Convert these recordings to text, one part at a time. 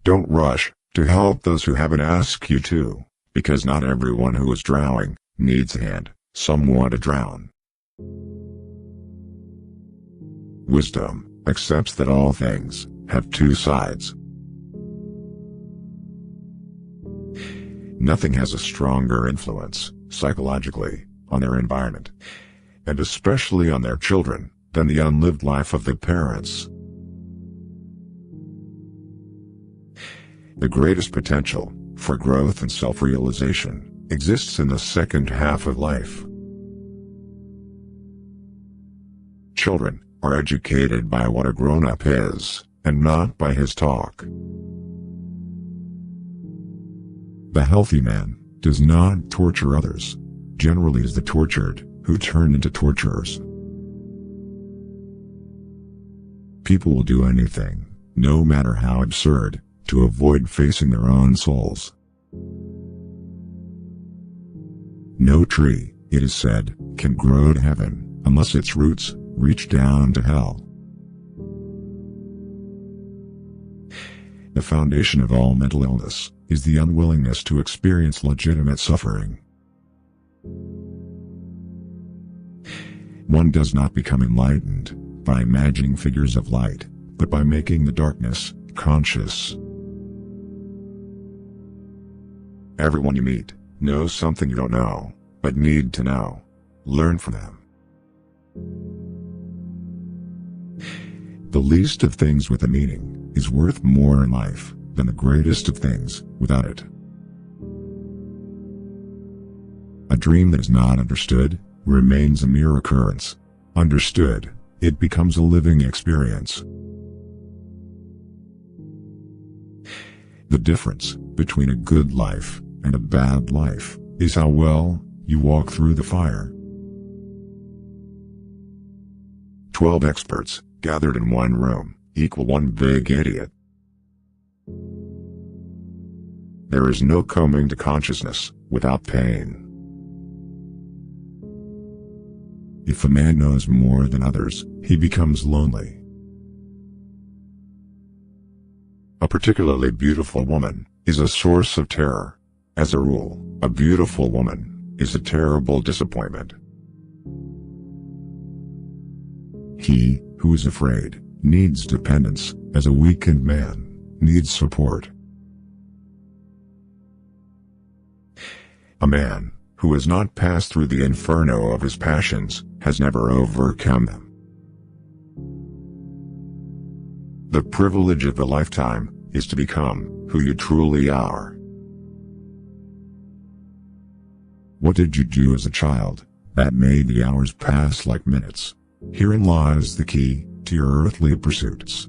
Don't rush to help those who haven't asked you to, because not everyone who is drowning needs a hand, some want to drown. Wisdom accepts that all things have two sides. Nothing has a stronger influence, psychologically, on their environment, and especially on their children, than the unlived life of the parents. The greatest potential for growth and self-realization exists in the second half of life. Children are educated by what a grown-up is, and not by his talk. The healthy man does not torture others. Generally, it is the tortured who turn into torturers. People will do anything, no matter how absurd, to avoid facing their own souls. No tree, it is said, can grow to heaven, unless its roots reach down to hell. The foundation of all mental illness is the unwillingness to experience legitimate suffering. One does not become enlightened by imagining figures of light, but by making the darkness conscious. Everyone you meet knows something you don't know, but need to know. Learn from them. The least of things with a meaning is worth more in life than the greatest of things without it. A dream that is not understood remains a mere occurrence. Understood, it becomes a living experience. The difference between a good life and a bad life is how well you walk through the fire. 12 experts gathered in one room equal one big idiot. There is no coming to consciousness without pain. If a man knows more than others, he becomes lonely. A particularly beautiful woman is a source of terror. As a rule, a beautiful woman is a terrible disappointment. He who is afraid needs dependence, as a weakened man needs support. A man who has not passed through the inferno of his passions has never overcome them. The privilege of a lifetime is to become who you truly are. What did you do as a child that made the hours pass like minutes? Herein lies the key to your earthly pursuits.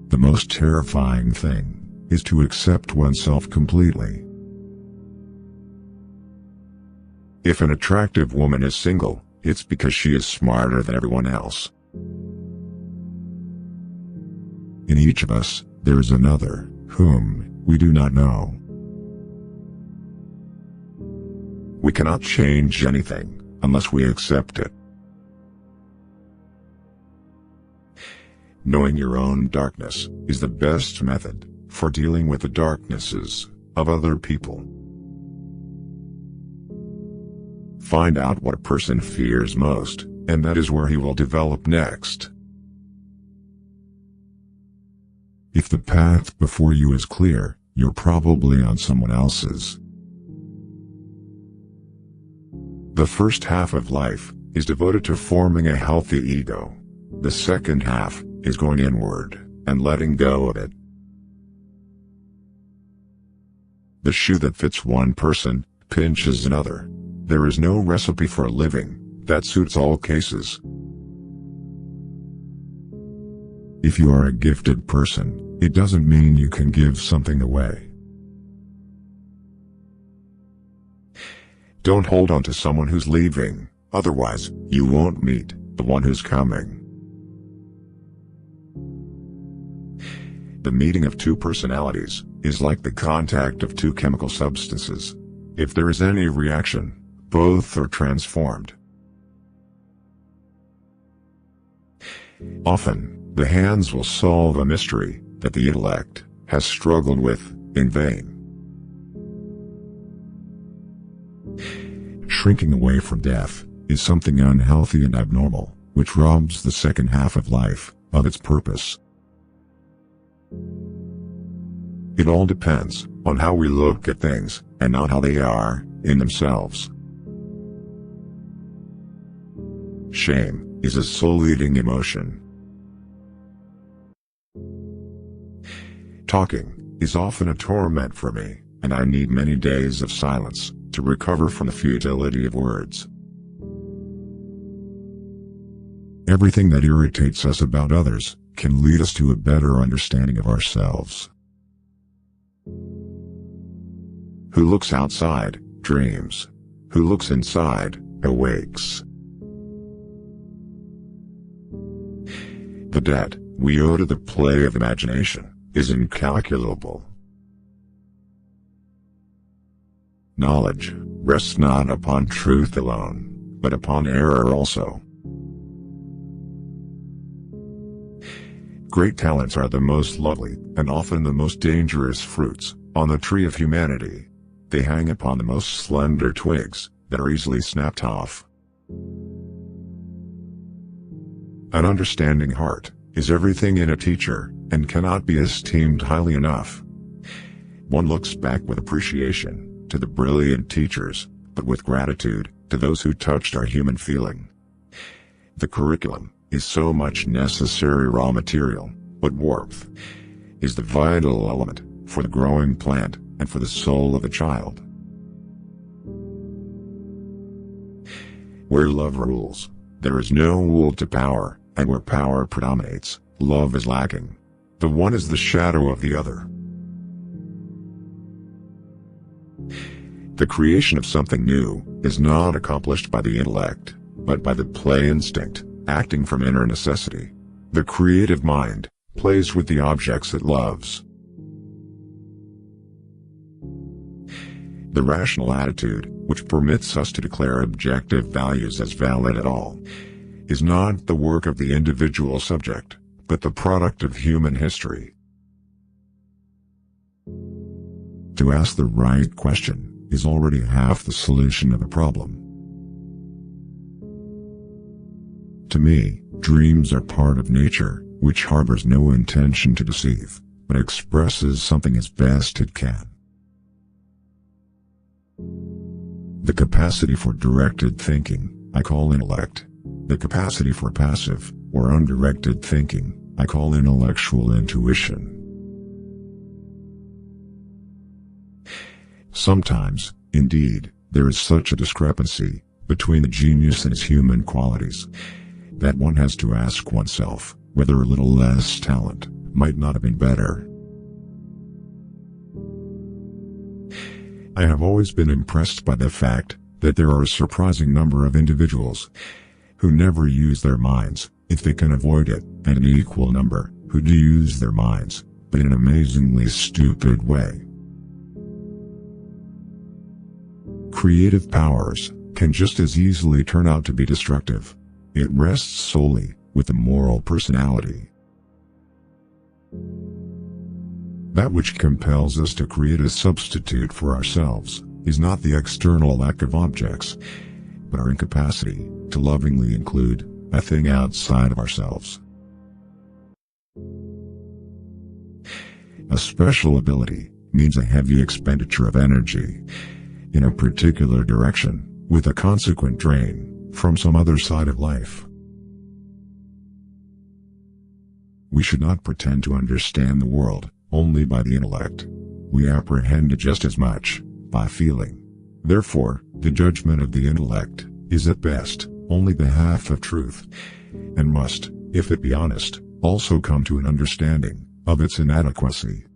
The most terrifying thing is to accept oneself completely. If an attractive woman is single, it's because she is smarter than everyone else. In each of us, there is another, whom we do not know. We cannot change anything unless we accept it. Knowing your own darkness is the best method for dealing with the darknesses of other people. Find out what a person fears most, and that is where he will develop next. If the path before you is clear, you're probably on someone else's. The first half of life is devoted to forming a healthy ego. The second half is going inward and letting go of it. The shoe that fits one person pinches another. There is no recipe for a living that suits all cases. If you are a gifted person, it doesn't mean you can give something away. Don't hold on to someone who's leaving, otherwise you won't meet the one who's coming. The meeting of two personalities is like the contact of two chemical substances. If there is any reaction, both are transformed. Often, the hands will solve a mystery that the intellect has struggled with in vain. Shrinking away from death is something unhealthy and abnormal, which robs the second half of life of its purpose. It all depends on how we look at things, and not how they are in themselves. Shame is a soul-eating emotion. Talking is often a torment for me, and I need many days of silence to recover from the futility of words. Everything that irritates us about others can lead us to a better understanding of ourselves. Who looks outside, dreams. Who looks inside, awakes. The debt we owe to the play of imagination is incalculable. Knowledge rests not upon truth alone, but upon error also. Great talents are the most lovely, and often the most dangerous fruits, on the tree of humanity. They hang upon the most slender twigs, that are easily snapped off. An understanding heart is everything in a teacher, and cannot be esteemed highly enough. One looks back with appreciation to the brilliant teachers, but with gratitude to those who touched our human feeling. The curriculum is so much necessary raw material, but warmth is the vital element for the growing plant and for the soul of the child. Where love rules, there is no will to power, and where power predominates, love is lacking. The one is the shadow of the other. The creation of something new is not accomplished by the intellect, but by the play instinct, acting from inner necessity. The creative mind plays with the objects it loves. The rational attitude, which permits us to declare objective values as valid at all, is not the work of the individual subject, but the product of human history. To ask the right question is already half the solution of a problem. To me, dreams are part of nature, which harbors no intention to deceive, but expresses something as best it can. The capacity for directed thinking, I call intellect. The capacity for passive, or undirected thinking, I call intellectual intuition. Sometimes, indeed, there is such a discrepancy between the genius and his human qualities, that one has to ask oneself whether a little less talent might not have been better. I have always been impressed by the fact that there are a surprising number of individuals who never use their minds, if they can avoid it, and an equal number who do use their minds, but in an amazingly stupid way. Creative powers can just as easily turn out to be destructive. It rests solely with the moral personality. That which compels us to create a substitute for ourselves is not the external lack of objects, but our incapacity to lovingly include a thing outside of ourselves. A special ability means a heavy expenditure of energy in a particular direction, with a consequent drain from some other side of life. We should not pretend to understand the world only by the intellect. We apprehend it just as much by feeling. Therefore, the judgment of the intellect is at best only the half of truth, and must, if it be honest, also come to an understanding of its inadequacy.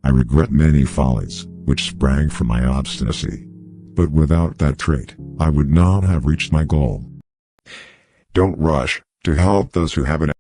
I regret many follies which sprang from my obstinacy, but without that trait, I would not have reached my goal. Don't rush to help those who haven't